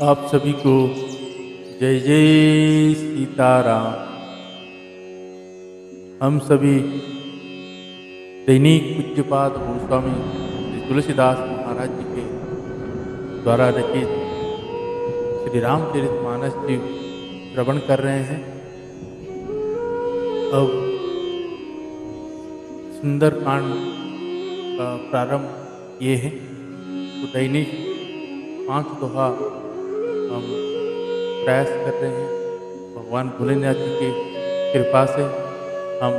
आप सभी को जय जय सीताराम। हम सभी दैनिक पूज्यपाद गोस्वामी श्री तुलसीदास महाराज जी के द्वारा रचित श्री रामचरितमानस जी श्रवण कर रहे हैं। अब सुंदर कांड का प्रारंभ ये है। तो दैनिक 5 दोहा हम प्रयास कर रहे हैं। भगवान भोलेनाथ जी की कृपा से हम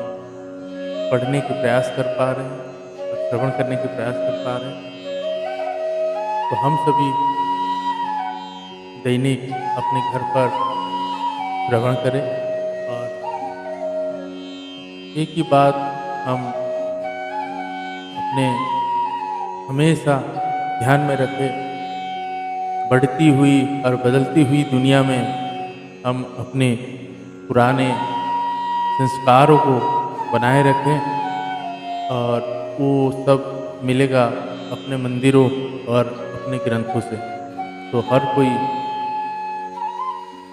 पढ़ने के प्रयास कर पा रहे हैं और श्रवण करने के प्रयास कर पा रहे हैं। तो हम सभी दैनिक अपने घर पर श्रवण करें और एक ही बात हम अपने हमेशा ध्यान में रखें। बढ़ती हुई और बदलती हुई दुनिया में हम अपने पुराने संस्कारों को बनाए रखें और वो सब मिलेगा अपने मंदिरों और अपने ग्रंथों से। तो हर कोई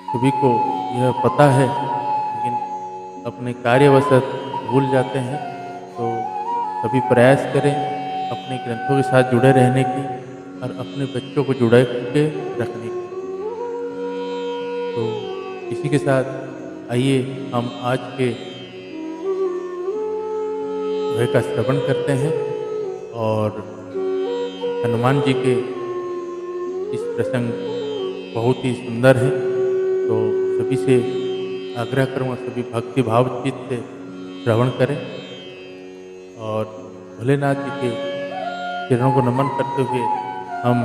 सभी को यह पता है, लेकिन अपने कार्यवशत भूल जाते हैं। तो सभी प्रयास करें अपने ग्रंथों के साथ जुड़े रहने की और अपने बच्चों को जुड़े के रखने की। तो इसी के साथ आइए हम आज के दोहे का श्रवण करते हैं। और हनुमान जी के इस प्रसंग बहुत ही सुंदर है। तो सभी से आग्रह करूँगा सभी भक्ति भाव चित्त से श्रवण करें और भोलेनाथ जी के चरणों को नमन करते हुए हम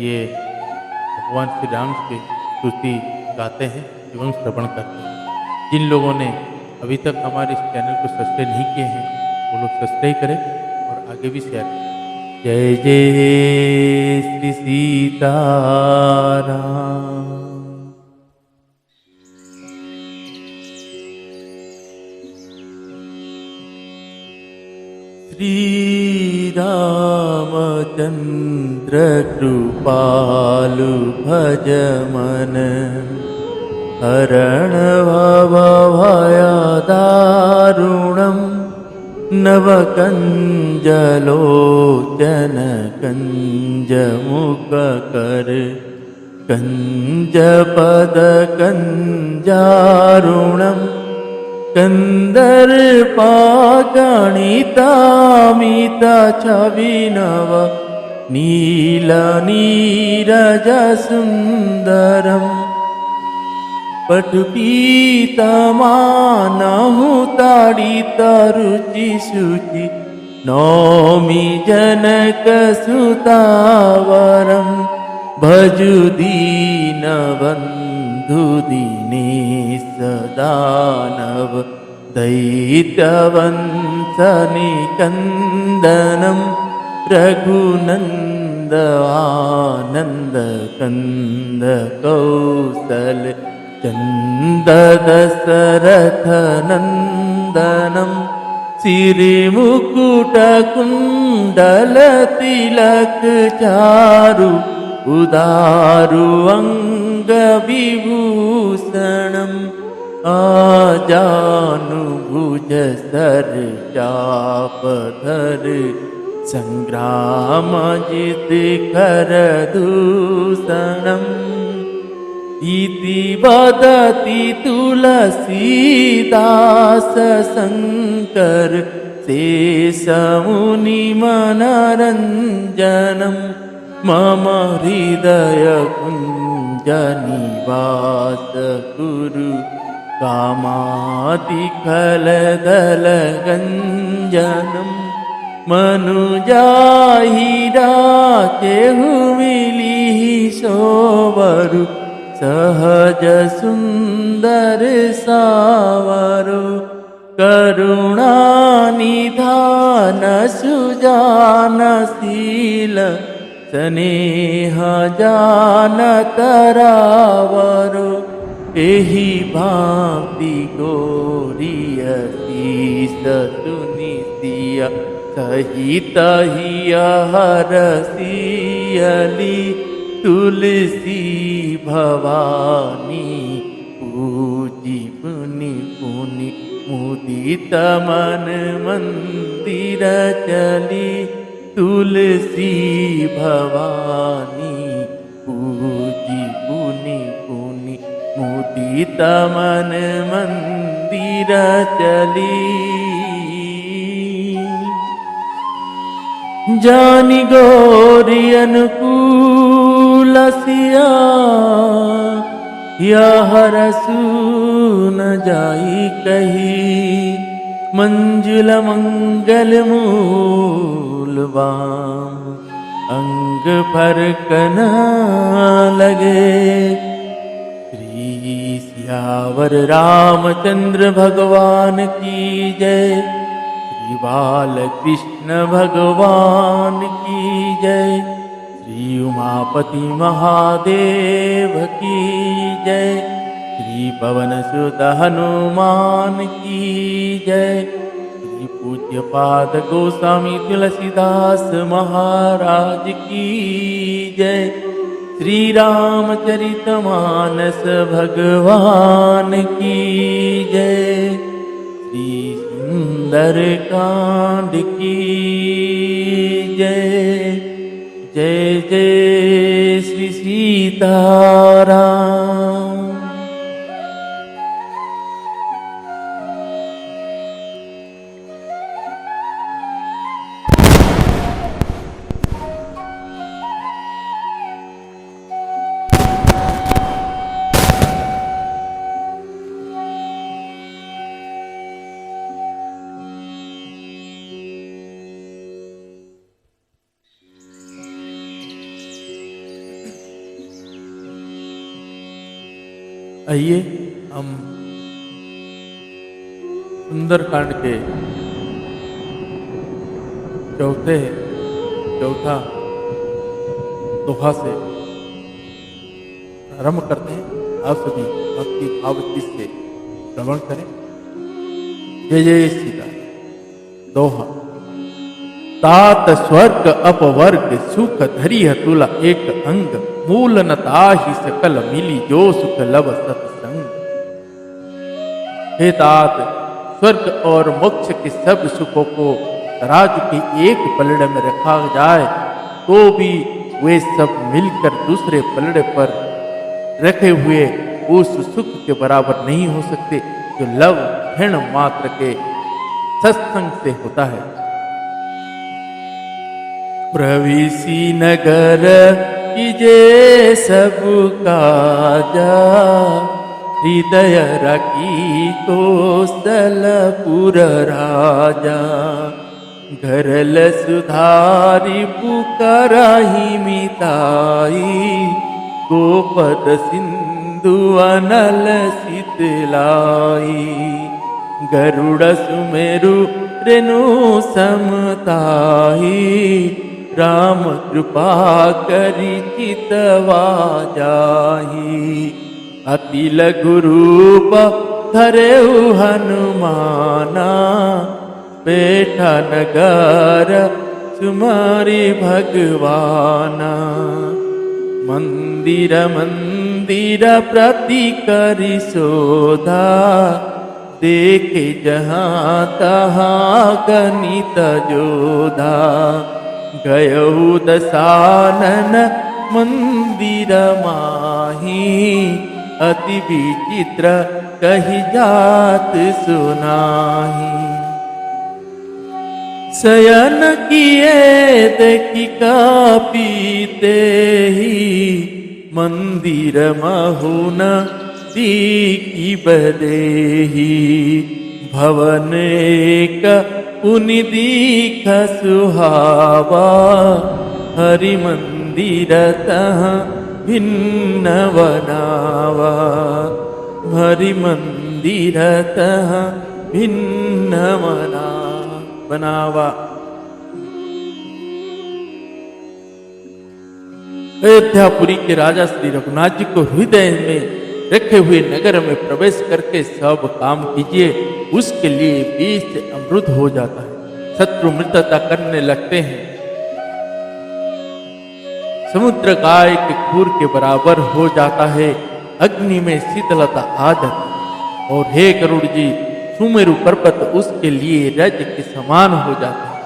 ये भगवान श्री राम की स्तुति गाते हैं एवं श्रवण करते हैं। जिन लोगों ने अभी तक हमारे इस चैनल को सब्सक्राइब नहीं किए हैं वो लोग सब्सक्राइब करें और आगे भी शेयर करें। जय जय श्री सीताराम। श्री रामचंद्र कृपालु भज मन हरण भवभयदारुणं नवकञ्जलोचन कञ्जमुखकर कञ्जपदकञ्जारुणं कंदर्पागणितामितछविनव नीलनीरजसुन्दरम् पटुपीतमानहुताडितरुचिशुचि नौमि जनकसुतावरं भजु दीनबन्धुदीनेश दानव दैत्यवंशनिकन्दनं रघुनन्द आनन्दकन्द कौसल चंद दशरथनन्दनं सिरिमुकुटकुण्डलतिलकचारु उदारु अङ्गविभूषणम् आजानुभुज सरचापधर सङ्ग्रामजितकरदूषणम् इति वदति तुलसीदास शङ्कर शेषमुनिमनरञ्जनं मम हृदयकुञ्जनिवास कुरु कामादिखलदलगञ्जनं मनुजाहिरा केहु मिलिहि सोवरु सहज सुंदर सावरो करुणानिधान सुजानशील स्नेह जान तरावरो एहि भांति गोरियसी सतुनिसिया सहित हिय हरसियली तुलसी भवानी पूजी पुनि पुनि मुदित मन मंदिर चली तुलसी भवानी पूजी पुनि पुनि मुदित मन मंदिर चली जानी गौरी अनुकूल सिया यह रसू न जाई कही मंजुल मंगल मूलवाम अंग पर कना लगे श्री सियावर रामचंद्र भगवान की जय श्री बाल कृष्ण भगवान की जय श्री उमापति महादेव की जय श्री पवन सुत हनुमान की जय श्री पूज्य पाद गोस्वामी तुलसीदास महाराज की जय श्री रामचरितमानस भगवान की जय श्री सुंदर कांड की जय जय जय श्री सीताराम। आइए हम सुंदरकांड के चौथा दोहा से प्रारंभ करते हैं। आप सभी भक्ति भावचित से श्रवण करें। जय जय सीता। दोहा। तात स्वर्ग अपवर्ग सुख धरी तुला एक अंग मूल न ताहि सकल मिली जो सुख लब सत्संग। हे तात, स्वर्ग और मोक्ष के सब सुखों को तराजू के एक पलड़े में रखा जाए तो भी वे सब मिलकर दूसरे पलड़े पर रखे हुए उस सुख के बराबर नहीं हो सकते जो लव क्षण मात्र के सत्संग से होता है। प्रविसी नगर कीजे सब काजा हृदय रखी कौशलपुर राजा। घरल सुधारी पुकारहि मिताई गोपद सिंधु अनल शीतलाई। गरुड़ सुमेरु रेणु समताई राम कृपा करि चितवा जाहि। अति लघु रूप धरेउ हनुमाना बैठा नगर सुमारी भगवाना। मंदिर मंदिर प्रति करि शोधा देखे जहाँ तहाँ गणित जोधा। गयहु दशानन मंदिर माही अति विचित्र कही जात सुनाही। शयन किए देखी कापीते ही मंदिर महुन दीकी बदेही। भवन एक पुनि दीख सुहावा हरि मंदिर तहाँ भिन्न बनावा। हरि मंदिर तहाँ भिन्न बनावा। अयोध्यापुरी के राजा श्री रघुनाथ जी को हृदय में रखे हुए नगर में प्रवेश करके सब काम कीजिए, उसके लिए बीज से अमृत हो जाता है। शत्रु मित्रता करने लगते हैं, समुद्र गाय के खूर के बराबर हो जाता है, अग्नि में शीतलता आ जाती। और हे गरुड़ जी, सुमेरु पर्वत उसके लिए रज के समान हो जाता है,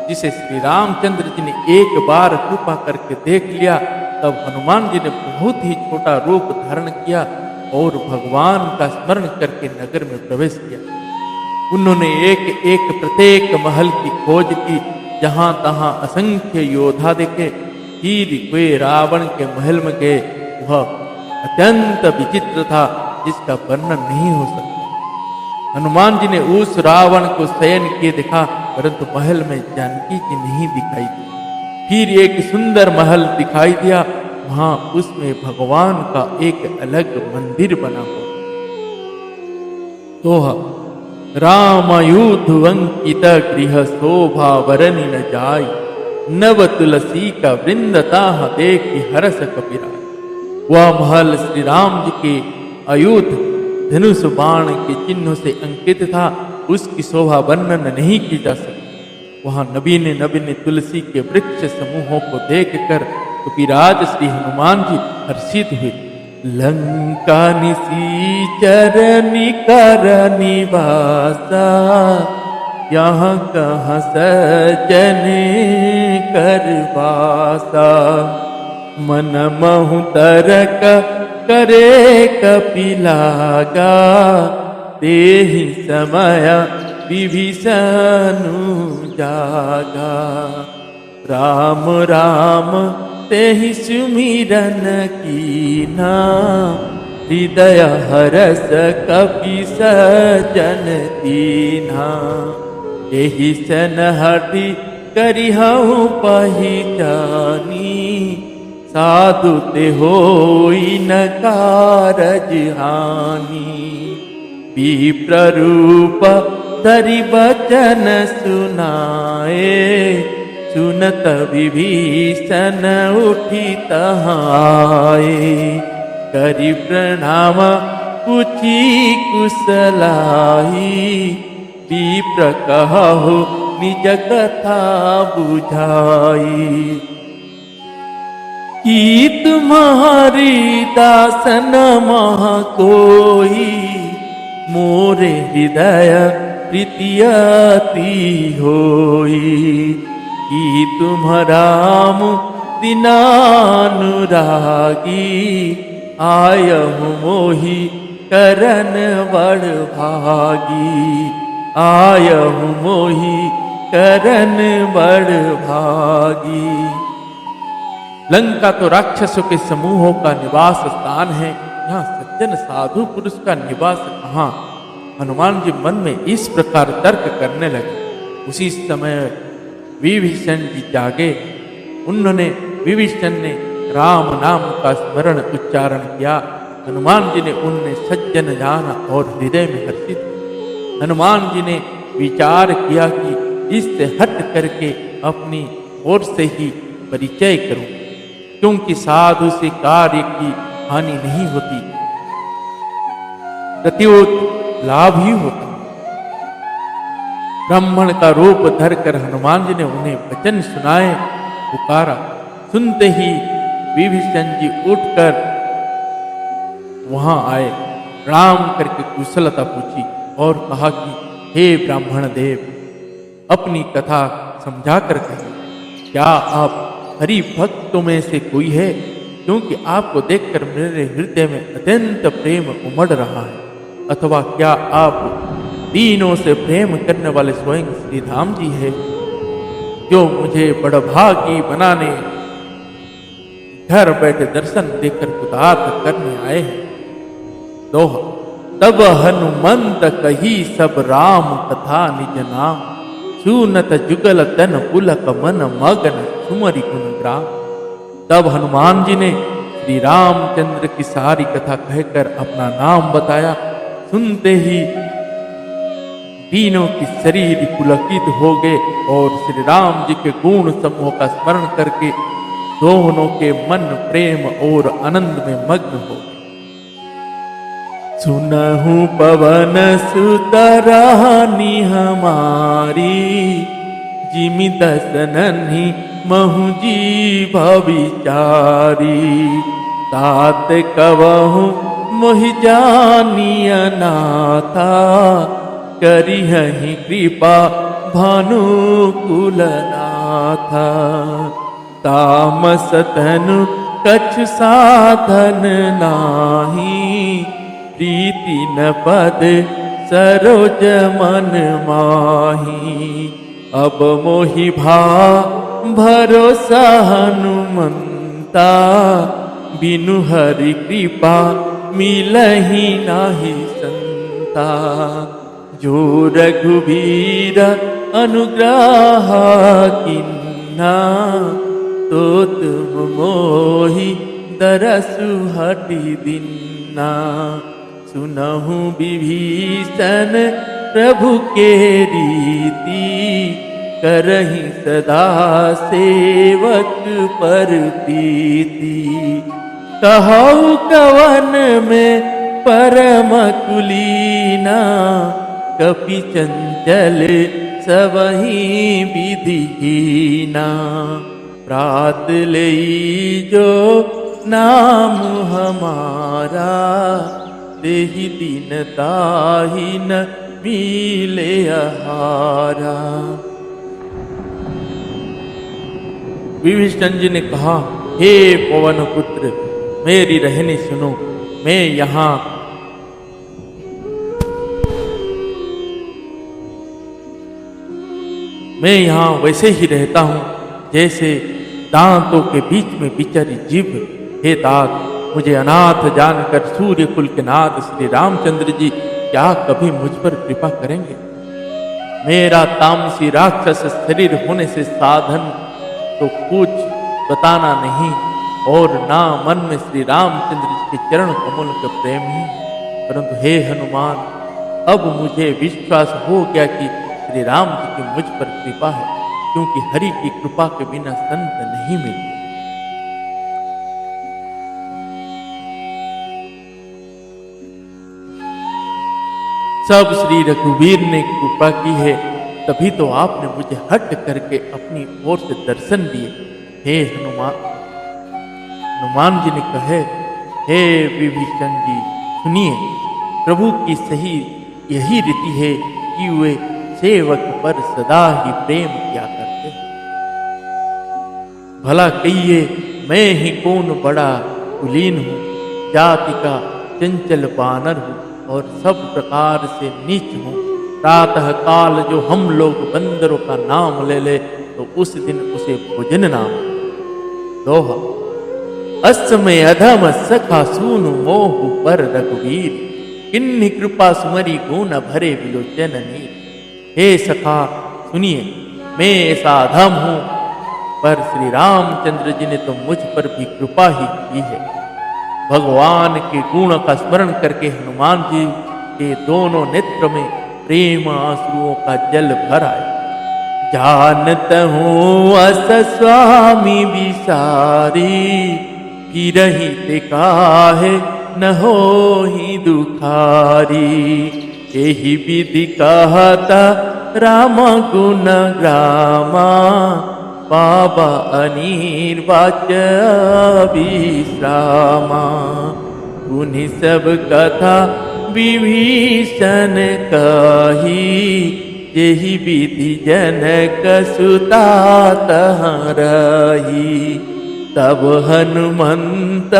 जिसे श्री रामचंद्र जी ने एक बार कृपा करके देख लिया। तब हनुमान जी ने बहुत ही छोटा रूप धारण किया और भगवान का स्मरण करके नगर में प्रवेश किया। उन्होंने एक एक प्रत्येक महल की खोज की, जहां तहां असंख्य योद्धा देखे। फिर वे रावण के महल में गए। वह अत्यंत विचित्र था, जिसका वर्णन नहीं हो सकता। हनुमान जी ने उस रावण को शयन किए देखा, परंतु महल में जानकी जी नहीं दिखाई दी। फिर एक सुंदर महल दिखाई दिया, वहां उसमें भगवान का एक अलग मंदिर बना हुआ। दोहा रामायुध अंकित गृह शोभा वरनि न जाय, नव तुलसी का वृंदताह देखि हरस कपिराय। वह महल श्री राम जी के आयुध धनुष बाण के चिन्हों से अंकित था, उसकी शोभा वर्णन नहीं की जा सकती। वहां नवीन नवीन तुलसी के वृक्ष समूहों को देखकर कपिराज श्री हनुमान जी हर्षित हुए। लंका निसीचर निकर निवासा, यहाँ कहाँ सजन करवासा। मन महु तरक करे कपिलागा, तेहि समय विभीषणु जागा। राम राम तेहि सुमिरन कीना, हृदय हरस कपि सजन दीन्हा। एहि सन हठि करिहउ पहिचानी, साधु ते होई न कारज हानि। विप्ररूप धरि बचन सुनाए, सुनत विभीषण उठी तहाए। करि प्रणाम पूछी कुशलाई, विप्र कहु निज कथा बुझाई। कि तुम्हारी दासन महा कोई, मोरे हृदय प्रीतियति होई। कि तुम राम दीनानुरागी, आयहु मोहि करन बड़ भागी। आयहु मोहि करन बड़ भागी। लंका तो राक्षसों के समूहों का निवास स्थान है, यहाँ सज्जन साधु पुरुष का निवास कहाँ। हनुमान जी मन में इस प्रकार तर्क करने लगे। उसी समय विभीषण जी जागे। उन्होंने विभीषण ने राम नाम का स्मरण उच्चारण किया। हनुमान जी ने उन्हें सज्जन जाना और हृदय में हर्षित। हनुमान जी ने विचार किया कि इससे हट करके अपनी ओर से ही परिचय करूं, क्योंकि साधु से कार्य की हानि नहीं होती, प्रत्युत लाभ ही होता। ब्राह्मण का रूप धरकर हनुमान जी ने उन्हें वचन सुनाए, पुकारा। सुनते ही विभीषण जी उठकर वहां आए, प्रणाम करके कुशलता पूछी और कहा कि हे ब्राह्मण देव, अपनी कथा समझा कर कहिए। क्या आप हरि भक्तों में से कोई है? क्योंकि आपको देखकर मेरे हृदय में अत्यंत प्रेम उमड़ रहा है। अथवा क्या आप दीनों से प्रेम करने वाले स्वयं श्री राम जी है, जो मुझे बड़भागी बनाने घर बैठे दर्शन देकर कृतार्थ करने आए हैं। दोहा तब हनुमंत कही सब राम कथा निज नाम, सुनत जुगल तन पुलक मन मगन सुमरि गुण ग्राम। तब हनुमान जी ने श्री रामचंद्र की सारी कथा कहकर अपना नाम बताया। सुनते ही तीनों की शरीर पुलकित हो गए और श्री राम जी के गुण समूह का स्मरण करके दोनों के मन प्रेम और आनंद में मग्न हो गए। सुनहु पवन सुत रानी हमारी, जिमि दसनन्हि महु जीव विचारी। तात कवहु मोहि जानिय नाथा, करिहहि कृपा भानुकुल नाथा। तामस तनु कछु साधन नाही, प्रीति न पद सरोज मन माही। अब मोहि भा भरोसा हनुमंता, बिनु हरि कृपा मिलहि नाही संता। जो रघुबीर अनुग्रह किन्हा, तो तुम मोहि दरसु हटि दिन्ना। सुनहु विभीषण प्रभु के रीति, करहि सदा सेवक पर प्रीति। कहु कवन में परम कुलीना, कपि चंचल सबहि विधिहीना। प्रात लेई जो नाम हमारा, तेहि दिन ताहि न मिले आहारा। विभीषण जी ने कहा, हे पवन पुत्र, मेरी रहनी सुनो। मैं यहाँ वैसे ही रहता हूँ जैसे दांतों के बीच में बिचरी जीभ। हे तात, मुझे अनाथ जानकर सूर्य कुल के नाथ श्री रामचंद्र जी क्या कभी मुझ पर कृपा करेंगे? मेरा तामसी राक्षस शरीर होने से साधन तो कुछ बताना नहीं, और ना मन में श्री रामचंद्र जी के चरण कमल का प्रेम ही। परंतु हे हनुमान, अब मुझे विश्वास हो गया कि श्री राम जी की मुझ पर कृपा है, क्योंकि हरि की कृपा के बिना संत नहीं मिलते। सब श्री रघुवीर ने कृपा की है, तभी तो आपने मुझे हट करके अपनी ओर से दर्शन दिए। हे हनुमान जी ने कहे, हे विभीषण जी सुनिए, प्रभु की सही यही रीति है कि वे सेवक पर सदा ही प्रेम किया करते हैं। भला कहिए, मैं ही कौन बड़ा कुलीन हूँ, जाति का चंचल बानर हूँ और सब प्रकार से नीच हूँ। प्रातः काल जो हम लोग बंदरों का नाम ले ले, तो उस दिन उसे भोजन नाम। दोहा, असमय अधम सखा सूनु मोहु पर रघुवीर, किन्हीं कृपा सुमरी गुण भरे विलोचन नीर। हे सखा सुनिए, मैं ऐसा अधम हूँ, पर श्री रामचंद्र जी ने तो मुझ पर भी कृपा ही की है। भगवान के गुण का स्मरण करके हनुमान जी के दोनों नेत्र में प्रेम आंसुओं का जल भर आया। जानत हूँ अस स्वामी विसारी, फिरहि ते काहे न होहि दुखारी। एहि विधि कहता राम गुण ग्रामा, पावा अनिर्वाच विश्रामा। उन्हीं सब कथा विभीषण कही, यही विधि जनक सुता तहाँ रही। तब हनुमंत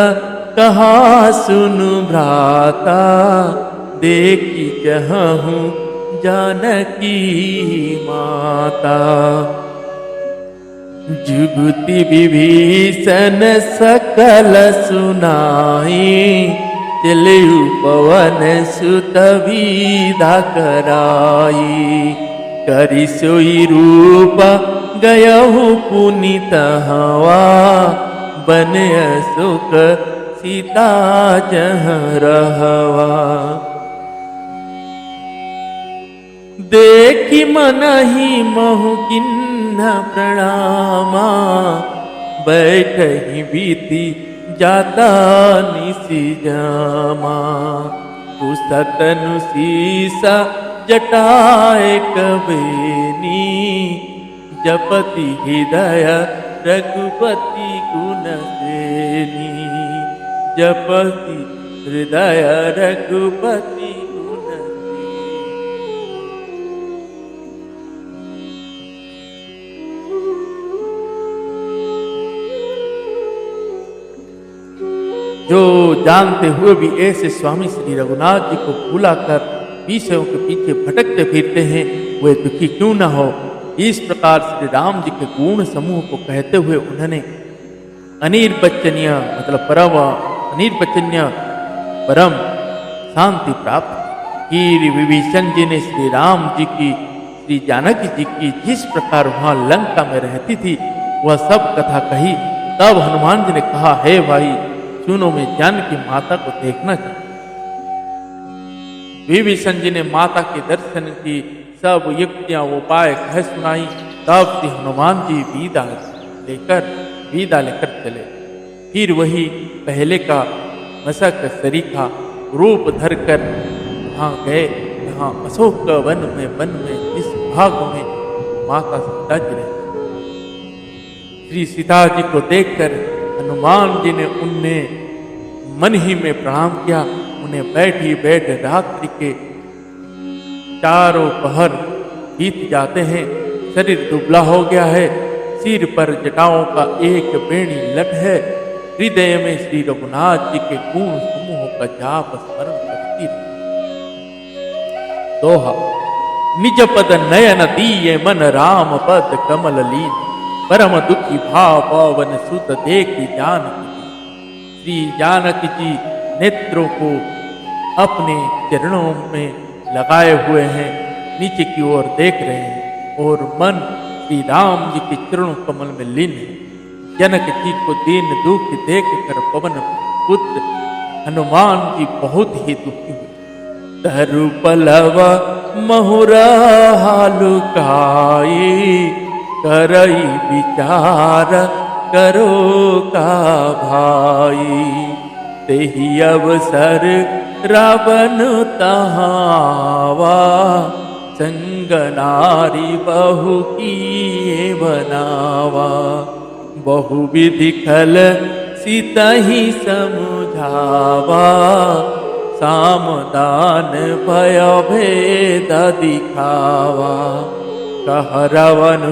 कहा सुनु भ्राता, देखी जहूँ जानकी माता। जुगति विभीषण सकल सुनाई, चलऊ पवन सुत विदा कराई। करि सोई रूप गयहु पुनीत हवा, बन सुख सीता जहाँ रहवा। देखी मनहि महु किन्ह प्रणामा, बैठहि बीती जाता निसि जामा। कुसतनु सीसा जटाए कबेनी, जपति हृदय रघुपति गुण सेनी, जपति हृदय रघुपति गुण सेनी। जो जानते हुए भी ऐसे स्वामी श्री रघुनाथ जी को भूला कर विषयों के पीछे भटकते फिरते हैं, वे दुखी क्यों न हो। इस प्रकार श्री राम जी के गुण समूह को कहते हुए उन्होंने अनिर्वचनीय मतलब अनिर्वचनीय परम शांति प्राप्त की। विभीषण जी ने श्री राम जी की, श्री जानकी जी की जिस प्रकार वहां लंका में रहती थी वह सब कथा कही। तब हनुमान जी ने कहा, हे भाई सुनो, मैं जानकी माता को देखना चाहता। विभीषण जी ने माता के दर्शन की सब युक्तियां उपाय कह सुनाई। तब से हनुमान जी विदा लेकर चले। फिर वही पहले का मशक सरीखा रूप धरकर वहां गए जहां अशोक वन में जिस भाग में माता सीता जी रहे। श्री सीता जी को देखकर हनुमान जी ने उन्हें मन ही में प्रणाम किया। उन्हें बैठ रात्रि के चारों पहर बीत जाते हैं। शरीर दुबला हो गया है, सिर पर जटाओं का एक बेणी लट है। हृदय में श्री रघुनाथ जी के गुण समूह का जाप स्मरण करती रही। दोहा। निज पद नयन दीये मन राम पद कमल लीन, परम दुखी भाव पवन सुत देखी जानकी। श्री जानकी जी नेत्रों को अपने चरणों में लगाए हुए हैं, नीचे की ओर देख रहे हैं और मन श्री राम जी के चरणों कमल में लीन है। जनक जी को दीन दुख देख कर पवन पुत्र हनुमान जी बहुत ही दुखी हुए। तरु पलव महुरा हालुकाई, करई विचार करो का भाई। तेहि अवसर रावण तहावा, संग नारी बहु किए बनावा। बहु विधि खल सीतहि समुझावा, सामदान भय भेद दिखावा। कह रावण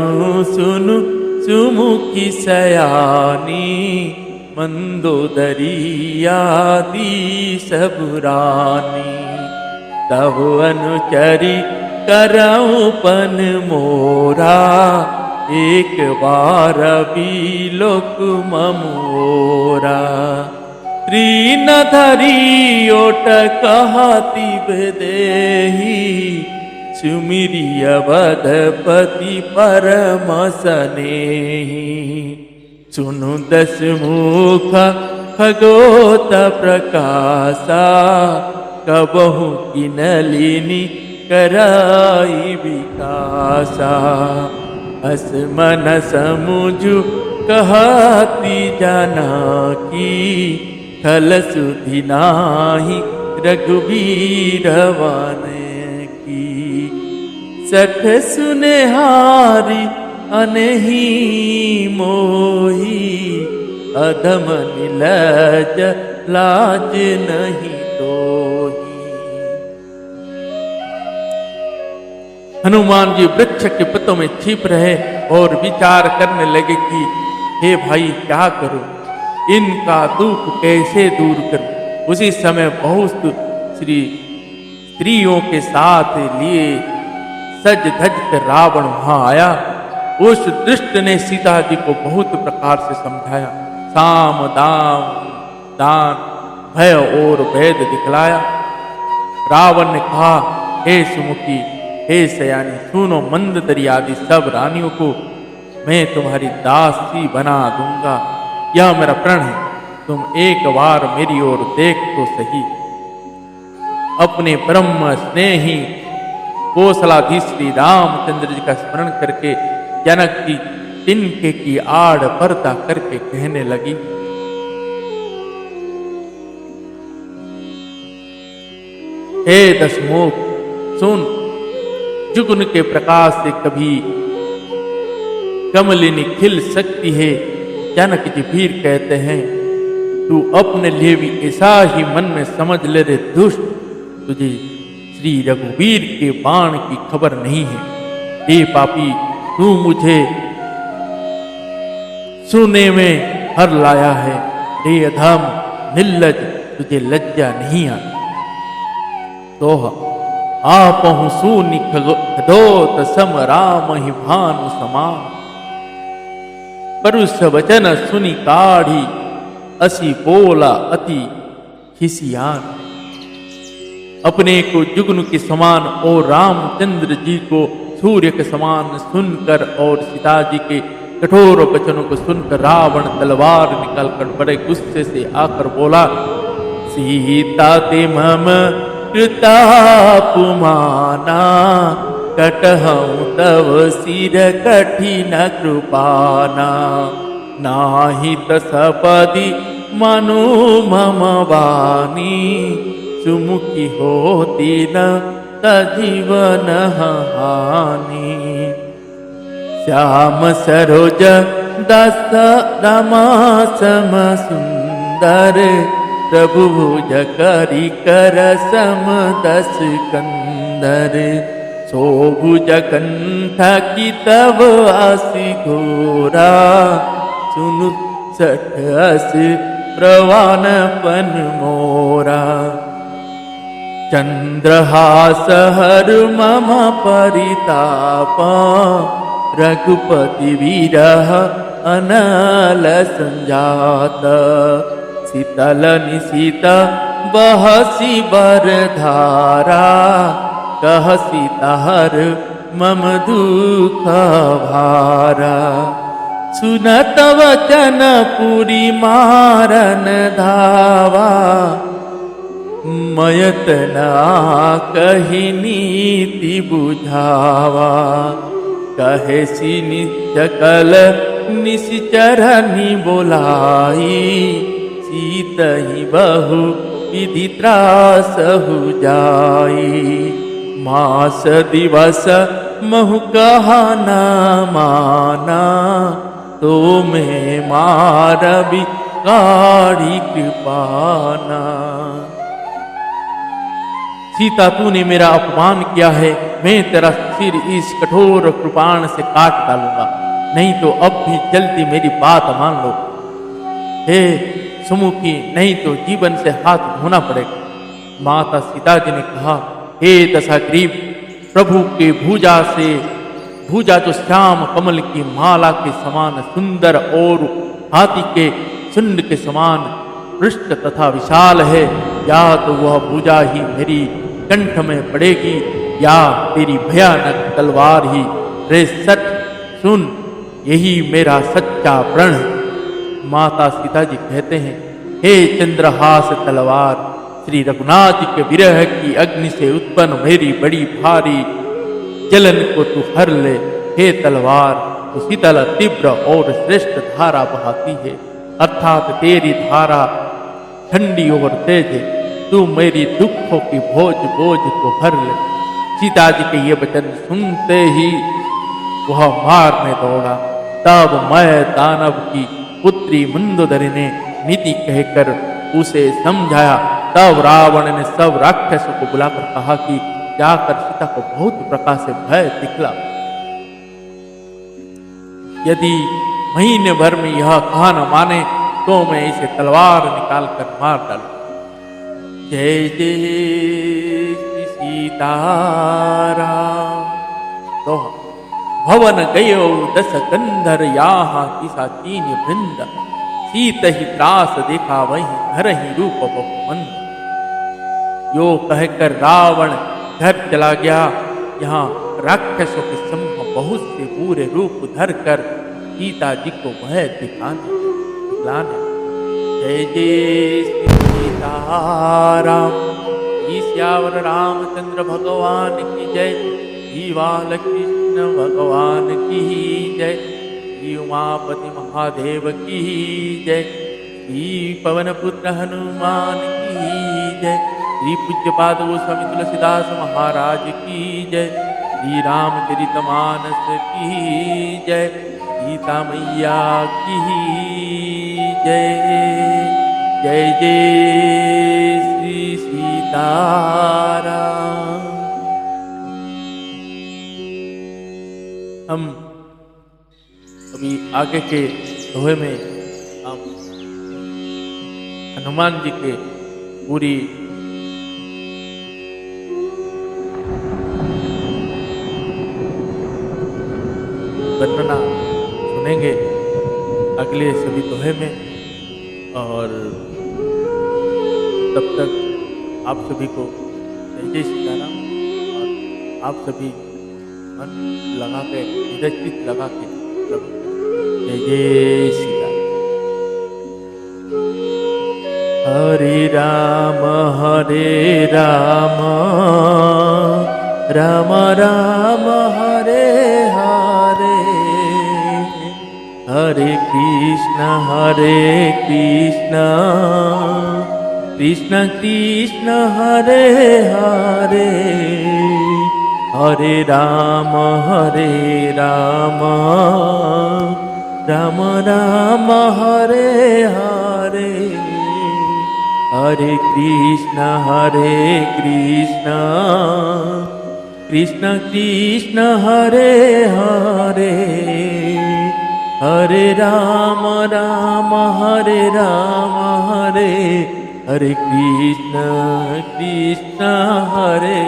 सुनु सुमुखी सयानी, मंदोदरी आदि सब रानी। तब अनुचरी करऊं पन मोरा, एक बार बिलोक ममोरा। तृण धरी ओट कहती देही, सुमिरी अवधपति परम स्नेही। सुनु दस मुख खगोत प्रकाशा, कबहु किनलिनी कराई विकासा। असमन समुझु कहती जानकी, खल सुधि नाही रघुबीर वन की। सठ सुनेहारी अनहि मोही, अधम निलज लाज नहीं तोही। हनुमान जी वृक्ष के पत्तों में छिप रहे और विचार करने लगे कि हे भाई क्या करूं, इनका दुख कैसे दूर करूं। उसी समय बहुत स्त्रियों के साथ लिए सज धज कर रावण वहां आया। उस दुष्ट ने सीता जी को बहुत प्रकार से समझाया, साम दाम दान भय और भेद दिखलाया। रावण ने कहा, हे सुमुखी, हे सयानी, सुनो मंददरी आदि सब रानियों को मैं तुम्हारी दासी बना दूंगा। यह मेरा प्रण है, तुम एक बार मेरी ओर देख तो सही। अपने ब्रह्म स्नेही कौशलाधीश श्री रामचंद्र जी का स्मरण करके जनक जी तिनके की आड़ पर्दा करके कहने लगी, हे दशमुख सुन, जुगन के प्रकाश से कभी कमलिनी खिल सकती है। जनक जी फिर कहते हैं, तू अपने लिए भी ऐसा ही मन में समझ ले रे दुष्ट, तुझे श्री रघुवीर के बाण की खबर नहीं है। हे पापी, तू मुझे सुने में हर लाया है। हे अधम निर्लज, तुझे लज्जा नहीं आती। दोहा, आपहु सूनि खदोत सम राम ही भानु समान। परुष वचन सुनि काढ़ी, असी बोला अति खिसियान। अपने को जुगनू के समान और रामचंद्र जी को सूर्य के समान सुनकर और सीता जी के कठोर वचनों को सुनकर रावण तलवार निकालकर बड़े गुस्से से आकर बोला, सीता ते मम कृतापुमाना, कटहऊँ तव सिर कठिन कृपाना। नाही तसपदि मनु मम वाणी, सुमुखी होती न तजीवन हानि। श्याम सरोज दस रमा सम सुंदर, प्रभु भुज करी कर सम दस कंदर। सोभुज कंठ की तब आसी घोरा, सुनु सठ अस प्रवान पन मोरा। चंद्रहास हर मम परिताप, रघुपति विरह अनल संजात। शीतल निशित बहसी बरधारा, कहसी तहर मम दुख भारा। सुनत वचन पुरी मारन धावा, मयत ना कही नीति बुझावा। कहे सी निचकल निश्चरनी बोलाई, सीत ही बहु विधि त्रासहु जाई। मास दिवस महु कहा न माना, तो मैं मारबी काढ़ी कृपाना। सीता, तूने मेरा अपमान किया है, मैं तेरा सिर इस कठोर कृपाण से काट डालूंगा, नहीं तो अब भी जल्दी मेरी बात मान लो। हे सुमुखी, नहीं तो जीवन से हाथ धोना पड़ेगा। माता सीता जी ने कहा, हे दशाग्रीव, प्रभु के भुजा जो श्याम कमल की माला के समान सुंदर और हाथी के सुंड के समान पृष्ठ तथा विशाल है, या तो वह भुजा ही मेरी कंठ में पड़ेगी, या तेरी भयानक तलवार ही। रे सठ सुन, यही मेरा सच्चा प्रण है। माता सीता जी कहते हैं, हे चंद्रहास तलवार, श्री रघुनाथ के विरह की अग्नि से उत्पन्न मेरी बड़ी भारी जलन को तू हर ले। हे तलवार, तू शीतल तीव्र और श्रेष्ठ धारा बहाती है, अर्थात तेरी धारा ठंडी और तेज है। तू मेरी दुखों की बोझ को भर ले। सीता जी के ये वचन सुनते ही वह मारने दौड़ा। तब मैं दानव की पुत्री मंदोदरी ने नीति कहकर उसे समझाया। तब रावण ने सब राक्षसों को बुलाकर कहा कि जाकर सीता को बहुत प्रकार से भय दिखला। यदि महीने भर में यह कहा न माने तो मैं इसे तलवार निकाल कर मार डालू। जय जय श्री सीताराम। तो भवन गयो दस कंधर, यहाँ किसा तीन वृंद। सीत ही त्रास देखा वही घर ही रूप बहुमंद। यो कहकर रावण घर चला गया। यहाँ राक्षसों के समूह बहुत से बुरे रूप धर कर सीता जी को भय दिखलाने। जय जय श्री सीताराम। ईश्वर रामचंद्र भगवान की जय। श्री बालकृष्ण भगवान की जय। श्री उमापति महादेव की जय। श्री पवन पुत्र हनुमान की जय। श्री पूज्यपाद गोस्वामी तुलसीदास महाराज की जय। श्री रामचरितमानस की जय। सीता मैया की जय। जय जय श्री सीताराम। हम अभी आगे के दोहे में हम हनुमान जी के पूरी वर्णना सुनेंगे अगले सभी दोहे में। और तब तक आप सभी को जय जय सीताराम। और आप सभी मन लगा के चित लगा के जय जय सीताराम। हरे राम राम राम हरे हरे, हरे कृष्ण कृष्ण कृष्ण हरे हरे, हरे राम राम राम हरे हरे, हरे कृष्ण कृष्ण कृष्ण हरे हरे, हरे राम हरे हरे, हरे कृष्ण कृष्ण हरे